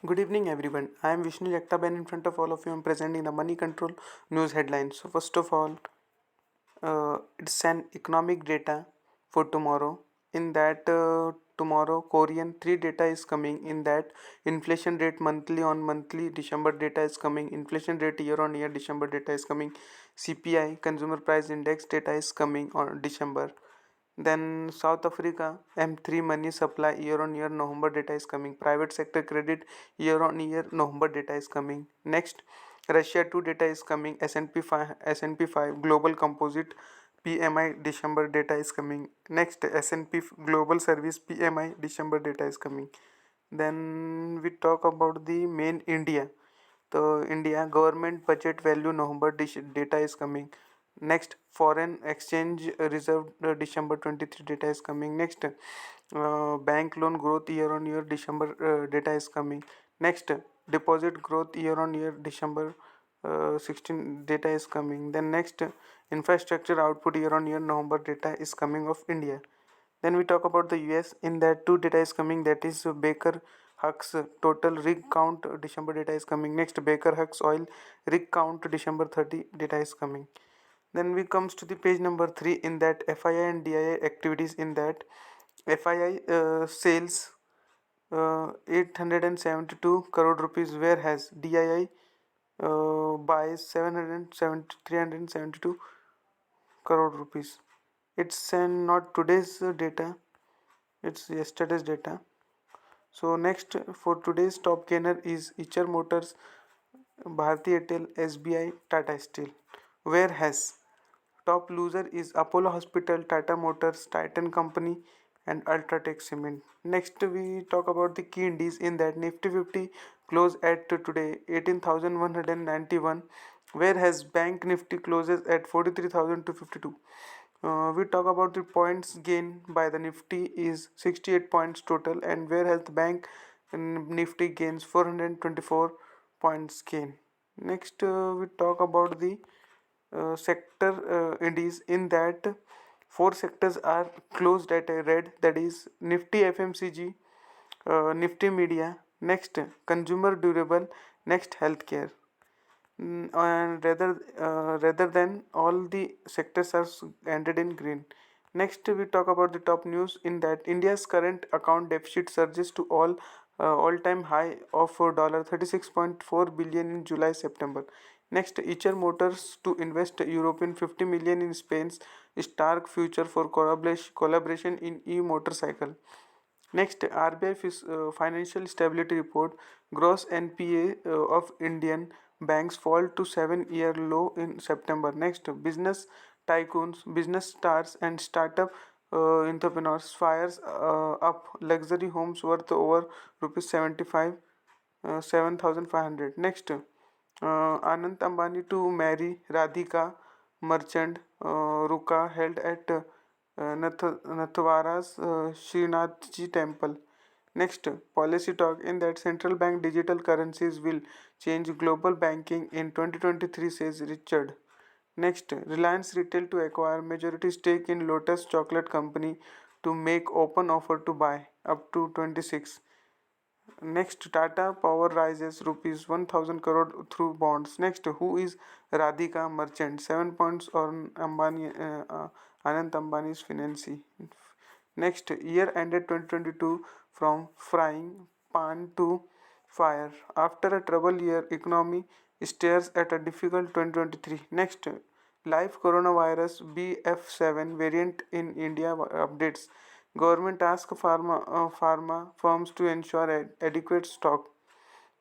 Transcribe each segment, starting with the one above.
Good evening, everyone. I am Vishnu Jagtap, and in front of all of you, I am presenting the money control news headlines. So, first of all, it's an economic data for tomorrow. In that, tomorrow, Korean 3 data is coming. In that, inflation rate monthly on monthly, December data is coming. Inflation rate year on year, December data is coming. CPI, Consumer Price Index data is coming on December. Then South Africa M3 money supply year on year November data is coming. Private sector credit year on year November data is coming. Next, Russia 2 data is coming. S&P 5 global composite PMI December data is coming. Next, S&P global service PMI December data is coming. Then we talk about the main India. The India government budget value November data is coming. Next, foreign exchange reserve December 23 data is coming. Next, bank loan growth year on year December data is coming. Next, deposit growth year on year December 16 data is coming. Then next, infrastructure output year on year November data is coming of India. Then we talk about the US. In that two data is coming, that is Baker Hughes total rig count December data is coming. Next, Baker Hughes oil rig count December 30 data is coming. Then we comes to the page number 3. In that FII and DII activities. In that FII sales 872 crore rupees, whereas DII buys 770 372 crore rupees. It's not today's data, it's yesterday's data. So next, for today's top gainer is Eicher Motors, Bharti Airtel, SBI, Tata Steel. Whereas top loser is Apollo Hospital, Tata Motors, Titan Company, and Ultratech Cement. Next, we talk about the key indies. In that Nifty 50 close at today 18,191, whereas Bank Nifty closes at 43,252. We talk about the points gain by the Nifty is 68 points total, and whereas the Bank Nifty gains 424 points gain. Next, we talk about the sector indies. In that four sectors are closed at a red, that is Nifty FMCG, Nifty Media, next consumer durable, next healthcare. And rather than all the sectors are ended in green. Next, we talk about the top news. In that India's current account deficit surges to all-time high of dollar 36.4 billion in July September. Next, Eicher Motors to invest European 50 million in Spain's Stark future for collaboration in e-motorcycle. Next, RBI Financial Stability Report. Gross NPA of Indian banks fall to 7-year low in September. Next, business tycoons, business stars, and startup entrepreneurs fires up luxury homes worth over rupees 75 7,500. Next, Anand Ambani to marry Radhika Merchant Ruka held at Nathwara's Srinathji temple. Next, policy talk. In that central bank digital currencies will change global banking in 2023, says Richard. Next, Reliance Retail to acquire majority stake in Lotus Chocolate Company to make open offer to buy up to 26. Next, Tata Power rises rupees 1000 crore through bonds. Next, who is Radhika Merchant? 7 points on Anand Ambani's financing. Next, year ended 2022 from frying pan to fire. After a troubled year, economy stares at a difficult 2023. Next, live coronavirus BF7 variant in India updates. Government asks pharma firms to ensure adequate stock.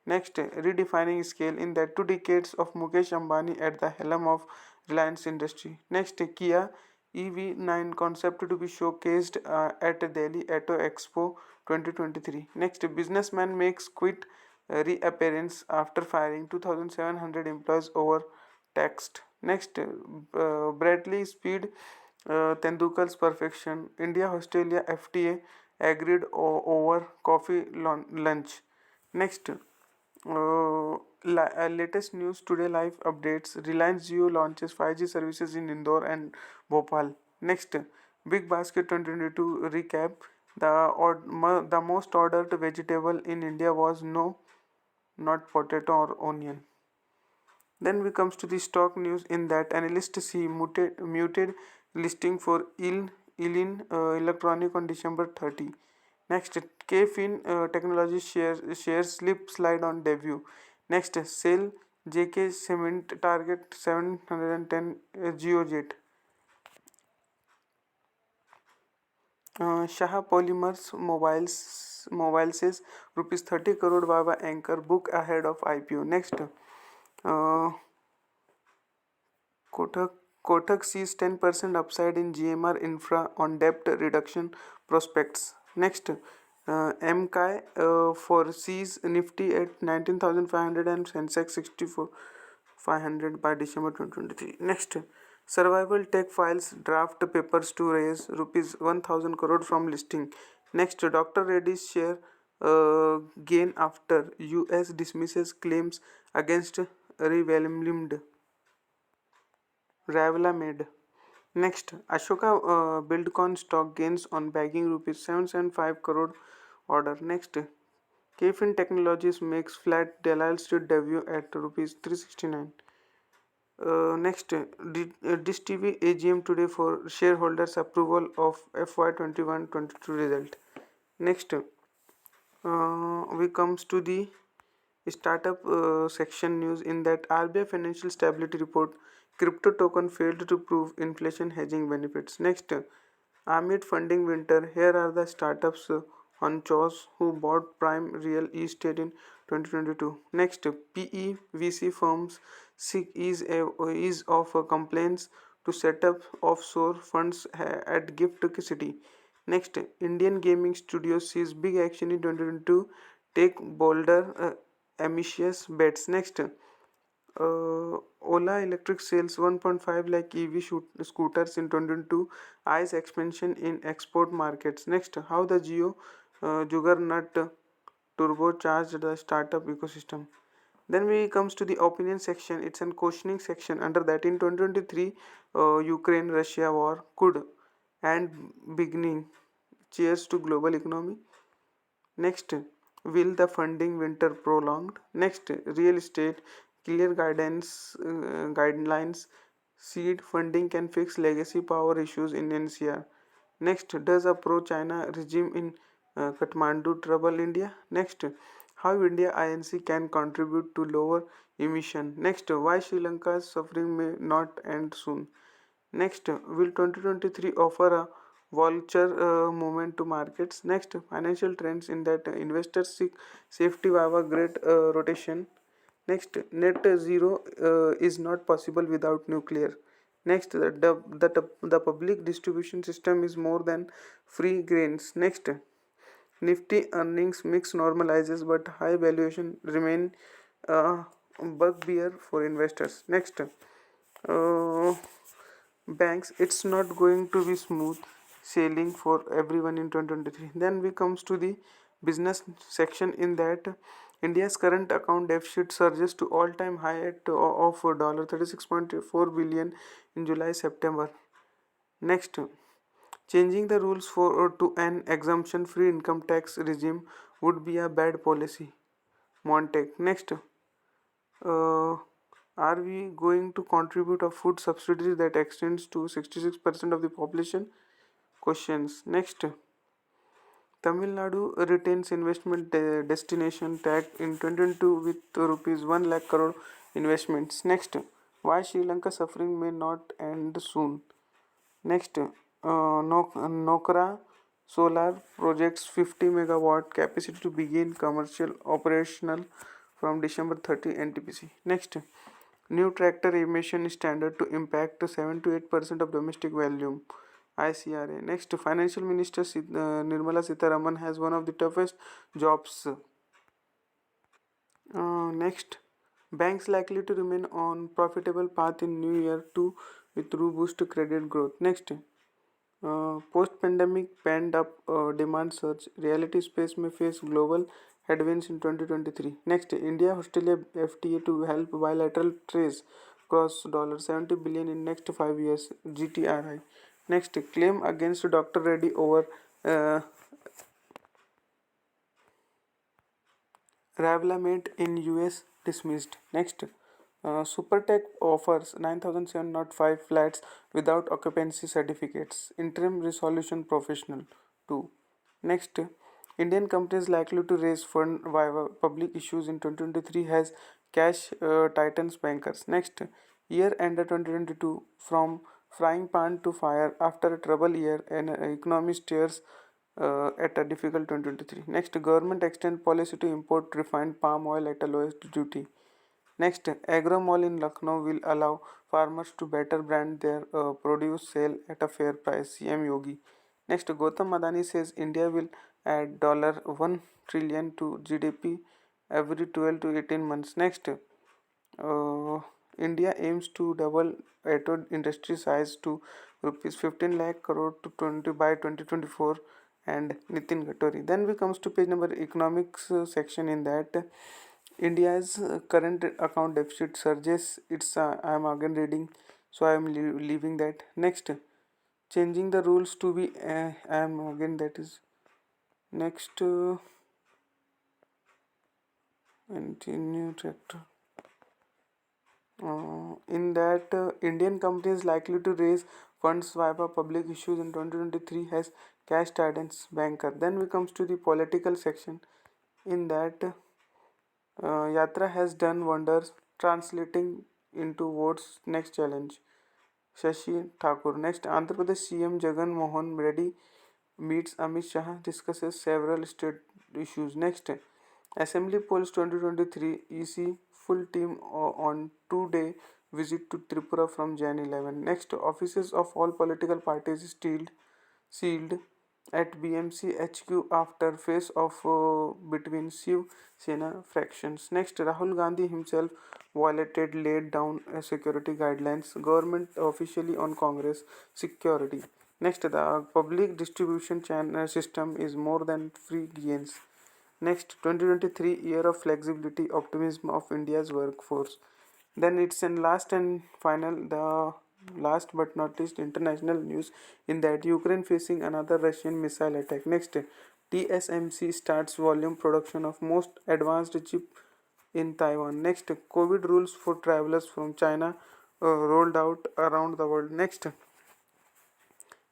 Next, redefining scale. In the 2 decades of Mukesh Ambani at the helm of Reliance Industry. Next, Kia EV9 concept to be showcased at Delhi Auto Expo 2023. Next, businessman makes quit reappearance after firing 2,700 employees over text. Next, Bradley Speed Tendulkar's perfection. India Australia FTA agreed over coffee lunch. Next, latest news today live updates. Reliance Jio launches 5G services in Indore and Bhopal. Next, Big Basket 2022 recap. The most ordered vegetable in India was no not potato or onion. Then we comes to the stock news in that analysts see muted listing for ILIN Electronic on December 30. Next, KFin Technology shares slip slide on debut. Next, sell JK Cement target 710 GeoJet. Shah Polymers Mobile says rupees 30 crore Baba anchor book ahead of IPO. Next, Kotak Kotak sees 10% upside in GMR Infra on debt reduction prospects. Next, MKI foresees Nifty at 19,500 and Sensex 64,500 by December 2023. Next, Survival Tech files draft papers to raise rupees 1,000 crore from listing. Next, Dr. Reddy's share gain after US dismisses claims against Revlimid. Ravela. Next, Ashoka Buildcon stock gains on bagging rupees 775 crore order. Next, KFin Technologies makes flat Dalal Street debut at rupees 369. Next, Dish TV AGM today for shareholders approval of FY 21-22 result. Next, we comes to the startup section news in that RBI financial stability report crypto token failed to prove inflation hedging benefits. Next, amid funding winter, here are the startups on choice who bought prime real estate in 2022. Next, PE VC firms seek ease of complaints to set up offshore funds at Gift City. Next, Indian gaming studio sees big action in 2022. Take bolder, ambitious bets. Next, Ola Electric sells 1.5 lakh EV scooters in 2022. Eyes expansion in export markets. Next, how the Geo juggernaut turbocharged the startup ecosystem. Then we comes to the opinion section. It's an questioning section. Under that, in 2023, Ukraine Russia war could and beginning. Cheers to global economy. Next, will the funding winter prolonged? Next, real estate clear guidelines. Seed funding can fix legacy power issues in NCR. Next, does a pro-China regime in Kathmandu trouble India? Next, how India INC can contribute to lower emission. Next, why Sri Lanka's suffering may not end soon. Next, will 2023 offer a vulture movement to markets? Next, financial trends in that investors seek safety via great rotation. Next, net zero is not possible without nuclear. Next, the public distribution system is more than free grains. Next, Nifty earnings mix normalizes but high valuation remain uh, bugbear for investors. Next, banks, it's not going to be smooth sailing for everyone in 2023. Then we comes to the business section in that India's current account deficit surges to all-time high at of $36.4 billion in July September. Next, changing the rules for to an exemption-free income tax regime would be a bad policy. Montec. Next, are we going to contribute a food subsidy that extends to 66% of the population? Questions. Next, Tamil Nadu retains investment destination tag in 2022 with rupees 1 lakh crore investments. Next, why Sri Lanka suffering may not end soon. Next, Nokra Solar projects 50 megawatt capacity to begin commercial operational from December 30 NTPC. Next, new tractor emission standard to impact 7 to 8% of domestic volume. ICRA. Next, Financial Minister Nirmala Sitharaman has one of the toughest jobs. Next, banks likely to remain on profitable path in new year too with robust credit growth. Next, post-pandemic pent-up demand surge. Reality space may face global headwinds in 2023. Next, India-Australia FTA to help bilateral trades cross $70 billion in next 5 years. GTRI. Next, claim against Dr. Reddy over uh, Ravelament in US dismissed. Next, Supertech offers 9,705 flats without occupancy certificates. Interim resolution professional 2. Next, Indian companies likely to raise fund via public issues in 2023 has cash titans bankers. Next, year ended 2022 from frying pan to fire after a trouble year and economy steers at a difficult 2023. Next, government extend policy to import refined palm oil at a lowest duty. Next, Agro Mall in Lucknow will allow farmers to better brand their produce sale at a fair price. CM Yogi. Next, Gautam Adani says India will add $1 trillion to GDP every 12 to 18 months. Next, India aims to double auto industry size to rupees 15 lakh crore to 20 by 2024 and Nitin Gatori. Then we comes to page number economics section in that India's current account deficit surges. It's I am again reading, so I am leaving that. Next, changing the rules to be I am again that is next. Continue chapter. In that, Indian companies likely to raise funds via public issues in 2023 has cash guidance banker. Then we comes to the political section. In that, Yatra has done wonders translating into votes. Next challenge. Shashi Thakur. Next, Andhra Pradesh CM Jagan Mohan Reddy meets Amit Shah, discusses several state issues. Next, Assembly polls 2023 EC full team on 2-day visit to Tripura from Jan 11. Next, offices of all political parties sealed at BMC HQ after face off between Shiv Sena fractions. Next, Rahul Gandhi himself violated laid down security guidelines. Government officially on Congress security. Next, the public distribution channel system is more than free gains. Next, 2023 year of flexibility, optimism of India's workforce. Then it's in last and final, the last but not least international news in that Ukraine facing another Russian missile attack. Next, TSMC starts volume production of most advanced chip in Taiwan. Next, COVID rules for travelers from China rolled out around the world. Next,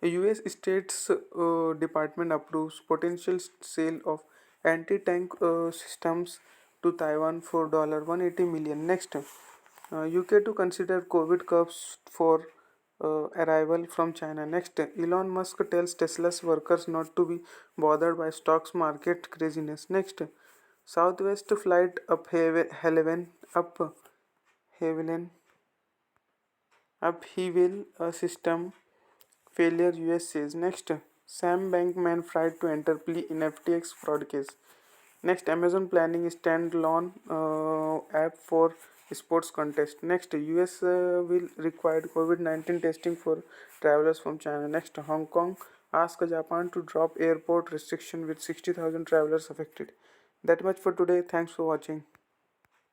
a US State's Department approves potential sale of anti-tank systems to Taiwan for $180 million. Next, UK to consider COVID curbs for arrival from China. Next, Elon Musk tells Tesla's workers not to be bothered by stocks market craziness. Next, Southwest flight up Haven up Haviland upheaval system failure US says. Next, Sam Bankman Fried to enter plea in FTX fraud case. Next, Amazon planning standalone app for sports contest. Next, US will require COVID-19 testing for travelers from China. Next, Hong Kong asks Japan to drop airport restriction with 60,000 travelers affected. That much for today. Thanks for watching.